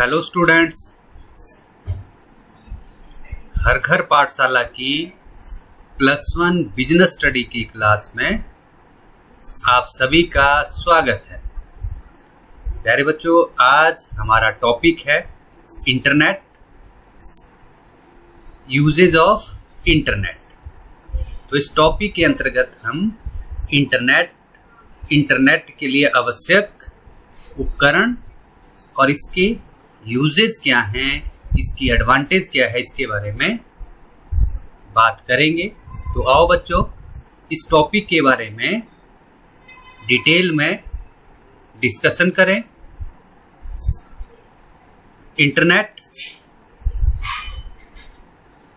Hello students, हर घर पाठशाला की +1 बिजनेस स्टडी की क्लास में आप सभी का स्वागत है। प्यारे बच्चों, आज हमारा टॉपिक है इंटरनेट, यूजेज ऑफ इंटरनेट। तो इस टॉपिक के अंतर्गत हम इंटरनेट के लिए आवश्यक उपकरण और इसके यूजेज क्या हैं, इसकी एडवांटेज क्या है, इसके बारे में बात करेंगे। तो आओ बच्चों, इस टॉपिक के बारे में डिटेल में डिस्कशन करें। इंटरनेट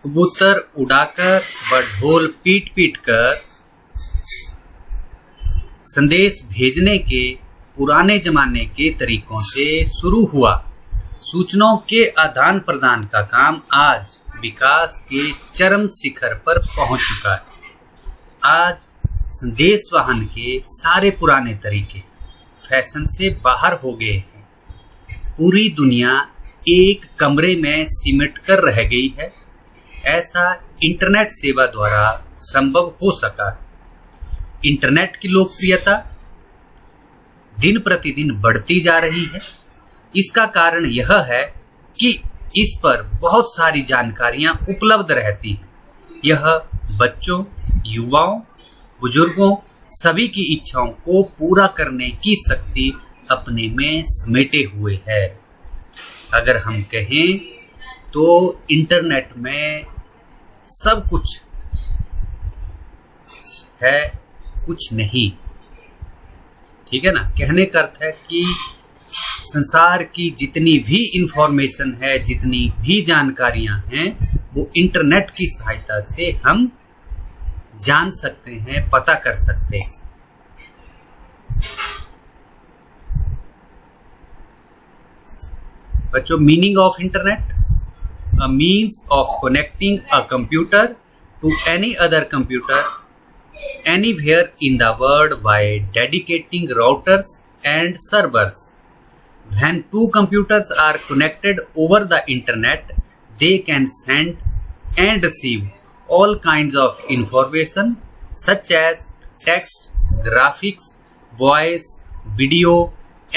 कबूतर उड़ाकर व ढोल पीट पीट कर संदेश भेजने के पुराने जमाने के तरीकों से शुरू हुआ। सूचनाओं के आदान प्रदान का काम आज विकास के चरम शिखर पर पहुंच चुका है। आज संदेश वाहन के सारे पुराने तरीके फैशन से बाहर हो गए हैं। पूरी दुनिया एक कमरे में सिमट कर रह गई है। ऐसा इंटरनेट सेवा द्वारा संभव हो सका है। इंटरनेट की लोकप्रियता दिन प्रतिदिन बढ़ती जा रही है। इसका कारण यह है कि इस पर बहुत सारी जानकारियां उपलब्ध रहती हैं। यह बच्चों, युवाओं, बुजुर्गों सभी की इच्छाओं को पूरा करने की शक्ति अपने में समेटे हुए है। अगर हम कहें तो इंटरनेट में सब कुछ है, कुछ नहीं। ठीक है ना। कहने का अर्थ है कि संसार की जितनी भी इंफॉर्मेशन है, जितनी भी जानकारियां हैं, वो इंटरनेट की सहायता से हम जान सकते हैं, पता कर सकते हैं। बच्चों, meaning of internet: a means of connecting a computer to any other computer anywhere in the world by dedicating routers and servers. When two computers are connected over the internet, they can send and receive all kinds of information such as text, graphics, voice, video,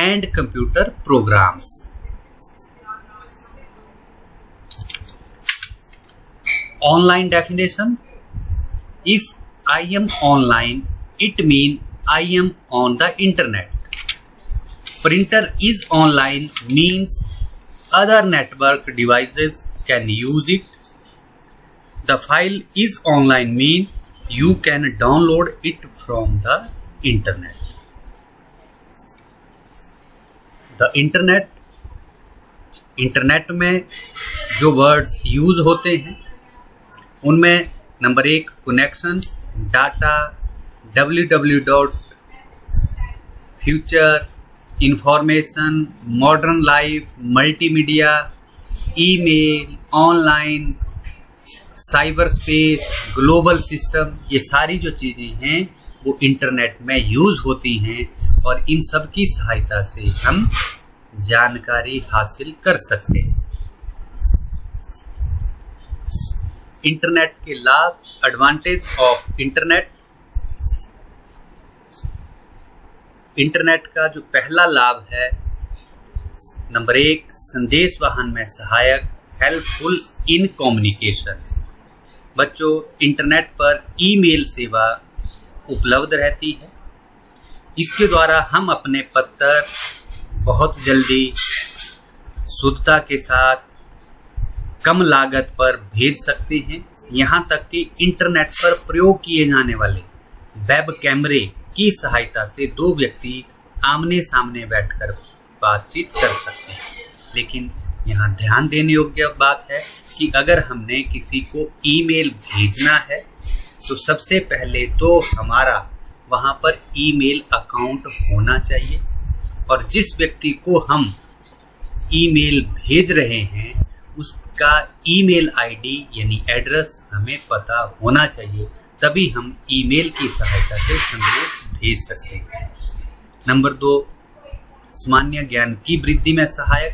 and computer programs. Online definition: if I am online, it means I am on the internet. Printer is online means other network devices can use it. The file is online means you can download it from the internet. The internet में जो words use होते हैं उनमें number 1 connection, data, www, future, information, modern life, multimedia, email, online, cyber space, global system, ये सारी जो चीज़ें हैं वो इंटरनेट में यूज होती हैं और इन सब की सहायता से हम जानकारी हासिल कर सकते हैं। इंटरनेट के लाभ, एडवांटेज ऑफ इंटरनेट। इंटरनेट का जो पहला लाभ है, नंबर 1, संदेश वाहन में सहायक, हेल्पफुल इन कम्युनिकेशन। बच्चों, इंटरनेट पर ईमेल सेवा उपलब्ध रहती है। इसके द्वारा हम अपने पत्र बहुत जल्दी, शुद्धता के साथ, कम लागत पर भेज सकते हैं। यहाँ तक कि इंटरनेट पर प्रयोग किए जाने वाले वेब कैमरे की सहायता से 2 व्यक्ति आमने सामने बैठकर बातचीत कर सकते हैं। लेकिन यहाँ ध्यान देने योग्य बात है कि अगर हमने किसी को ईमेल भेजना है तो सबसे पहले तो हमारा वहाँ पर ईमेल अकाउंट होना चाहिए और जिस व्यक्ति को हम ईमेल भेज रहे हैं उसका ईमेल आईडी यानी एड्रेस हमें पता होना चाहिए, तभी हम ईमेल की सहायता से संदेश भेज सकते हैं। नंबर 2, सामान्य ज्ञान की वृद्धि में सहायक,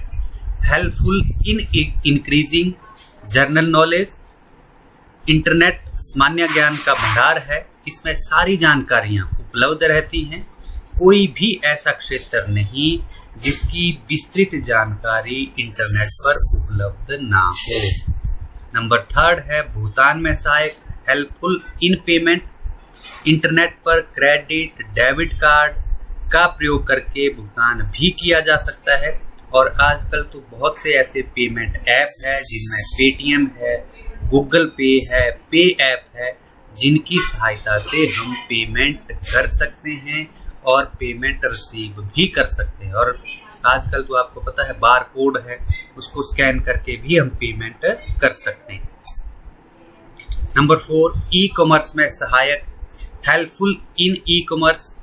helpful in increasing general knowledge. Internet सामान्य ज्ञान का भंडार है, इसमें सारी जानकारियां उपलब्ध रहती हैं। कोई भी ऐसा क्षेत्र नहीं जिसकी विस्तृत जानकारी इंटरनेट पर उपलब्ध ना हो। नंबर 3 है भुगतान में सहायक, हेल्पफुल इन पेमेंट। इंटरनेट पर क्रेडिट डेबिट कार्ड का प्रयोग करके भुगतान भी किया जा सकता है, और आजकल तो बहुत से ऐसे पेमेंट ऐप है जिनमें पेटीएम है, गूगल पे है, पे ऐप है, जिनकी सहायता से हम पेमेंट कर सकते हैं और पेमेंट रिसीव भी कर सकते हैं। और आजकल तो आपको पता है बार कोड है, उसको स्कैन करके भी हम पेमेंट कर सकते हैं। नंबर 4 ई कॉमर्स में सहायक, helpful in e commerce.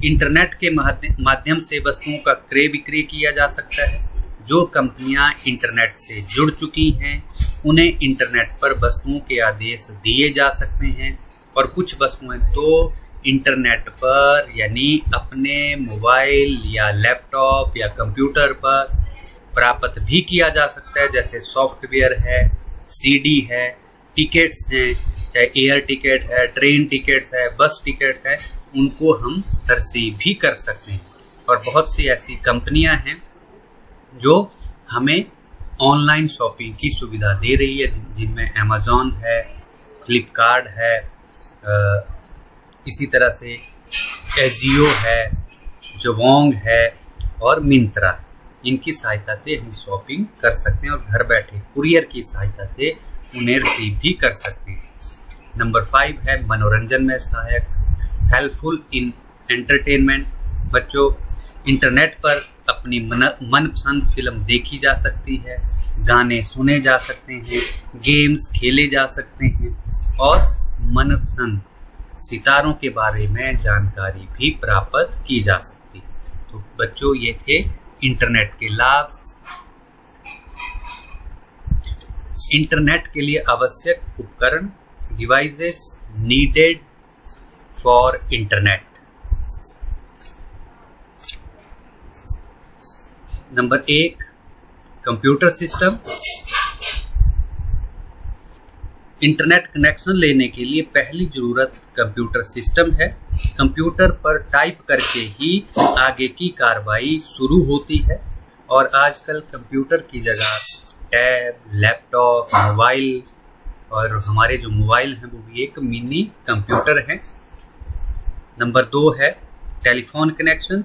Internet के माध्यम से वस्तुओं का क्रय विक्रय किया जा सकता है। जो कंपनियां इंटरनेट से जुड़ चुकी हैं उन्हें इंटरनेट पर वस्तुओं के आदेश दिए जा सकते हैं, और कुछ वस्तुएं तो इंटरनेट पर यानी अपने मोबाइल या लैपटॉप या कंप्यूटर पर प्राप्त भी किया जा सकता है, जैसे सॉफ्टवेयर है, सीडी है, टिकट्स हैं, चाहे एयर टिकट है, ट्रेन टिकट्स है, बस टिकट है, उनको हम रिसीव भी कर सकते हैं। और बहुत सी ऐसी कंपनियां हैं जो हमें ऑनलाइन शॉपिंग की सुविधा दे रही है, जिनमें अमेज़ॉन है, फ्लिपकार्ट है, इसी तरह से एजियो है, जबोंग है और मिंत्रा। इनकी सहायता से हम शॉपिंग कर सकते हैं और घर बैठे कुरियर की सहायता से उन्हें रिसीव भी कर सकते हैं। नंबर 5 है मनोरंजन में सहायक, हेल्पफुल इन एंटरटेनमेंट। बच्चों, इंटरनेट पर अपनी मनपसंद फिल्म देखी जा सकती है, गाने सुने जा सकते हैं, गेम्स खेले जा सकते हैं और मनपसंद सितारों के बारे में जानकारी भी प्राप्त की जा सकती है। तो बच्चों, ये थे इंटरनेट के लाभ। इंटरनेट के लिए आवश्यक उपकरण, devices needed for internet. Number 1 computer system. Internet connection लेने के लिए पहली जरूरत कंप्यूटर सिस्टम है। कंप्यूटर पर टाइप करके ही आगे की कार्रवाई शुरू होती है, और आजकल कंप्यूटर की जगह टैब, लैपटॉप, मोबाइल, और हमारे जो मोबाइल हैं वो भी एक मिनी कंप्यूटर है। नंबर 2 है टेलीफोन कनेक्शन।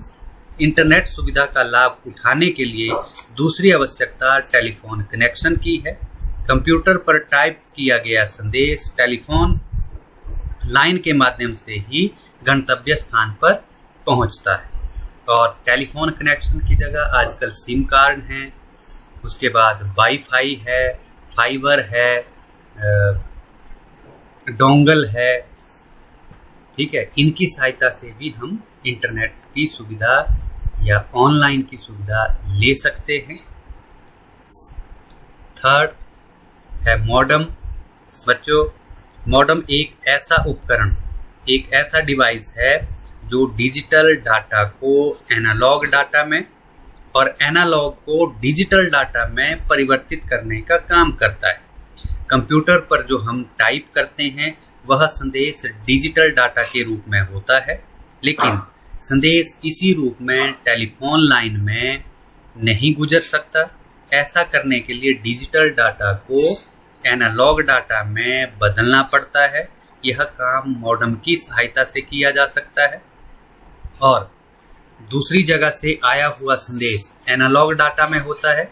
इंटरनेट सुविधा का लाभ उठाने के लिए दूसरी आवश्यकता टेलीफोन कनेक्शन की है। कंप्यूटर पर टाइप किया गया संदेश टेलीफोन लाइन के माध्यम से ही गंतव्य स्थान पर पहुंचता है, और टेलीफोन कनेक्शन की जगह आजकल सिम कार्ड हैं, उसके बाद वाईफाई है, फाइबर है, डोंगल है, ठीक है। इनकी सहायता से भी हम इंटरनेट की सुविधा या ऑनलाइन की सुविधा ले सकते हैं। 3 है मॉडेम। बच्चों, मॉडेम एक ऐसा उपकरण, एक ऐसा डिवाइस है जो डिजिटल डाटा को एनालॉग डाटा में और एनालॉग को डिजिटल डाटा में परिवर्तित करने का काम करता है। कंप्यूटर पर जो हम टाइप करते हैं वह संदेश डिजिटल डाटा के रूप में होता है, लेकिन संदेश इसी रूप में टेलीफोन लाइन में नहीं गुजर सकता। ऐसा करने के लिए डिजिटल डाटा को एनालॉग डाटा में बदलना पड़ता है। यह काम मॉडेम की सहायता से किया जा सकता है, और दूसरी जगह से आया हुआ संदेश एनालॉग डाटा में होता है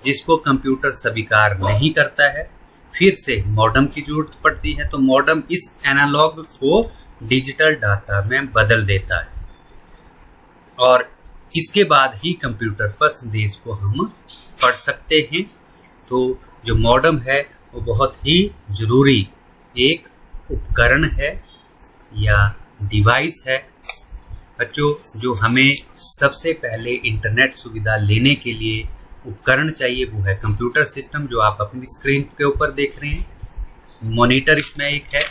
जिसको कंप्यूटर स्वीकार नहीं करता है। फिर से मॉडेम की जरूरत पड़ती है, तो मॉडेम इस एनालॉग को डिजिटल डाटा में बदल देता है, और इसके बाद ही कंप्यूटर पर संदेश को हम पढ़ सकते हैं। तो जो मॉडेम है वो बहुत ही जरूरी एक उपकरण है या डिवाइस है। बच्चों, जो हमें सबसे पहले इंटरनेट सुविधा लेने के लिए उपकरण चाहिए वो है कंप्यूटर सिस्टम, जो आप अपनी स्क्रीन के ऊपर देख रहे हैं। मॉनिटर इसमें एक है,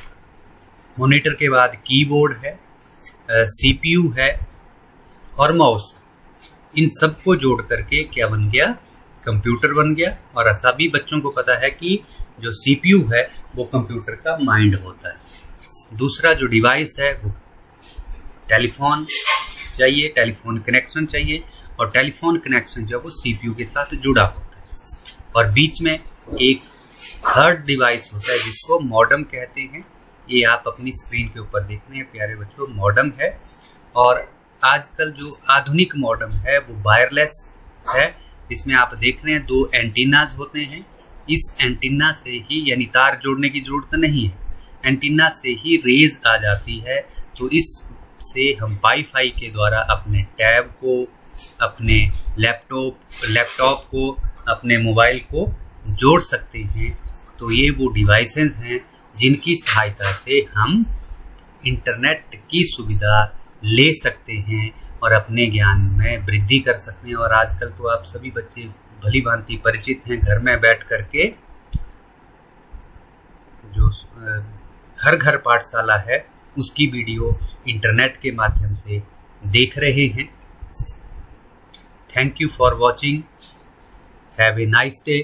मॉनिटर के बाद कीबोर्ड है, सीपीयू है और माउस। इन सबको जोड़ करके क्या बन गया, कंप्यूटर बन गया, और सभी बच्चों को पता है कि जो CPU है वो कंप्यूटर का माइंड होता है। दूसरा जो डिवाइस है वो टेलीफोन चाहिए, टेलीफोन कनेक्शन चाहिए, और टेलीफोन कनेक्शन जो है वो CPU के साथ जुड़ा होता है। और बीच में एक थर्ड डिवाइस होता है जिसको मॉडेम कहते हैं। ये आप अपनी स्क्रीन के ऊपर देख रहे हैं प्यारे बच्चों, मॉडेम है। और आजकल जो आधुनिक मॉडेम है वो वायरलेस है, जिसमें आप देख रहे हैं 2 एंटीनाज होते हैं। इस एंटीना से ही, यानी तार जोड़ने की जरूरत नहीं है, एंटीना से ही रेज आ जाती है। तो इससे हम वाईफाई के द्वारा अपने टैब को, अपने लैपटॉप को, अपने मोबाइल को जोड़ सकते हैं। तो ये वो डिवाइसेस हैं जिनकी सहायता से हम इंटरनेट की सुविधा ले सकते हैं और अपने ज्ञान में वृद्धि कर सकते हैं। और आजकल तो आप सभी बच्चे भली भांति परिचित हैं, घर में बैठ करके जो हर घर पाठशाला है उसकी वीडियो इंटरनेट के माध्यम से देख रहे हैं। Thank you for watching. Have a nice day.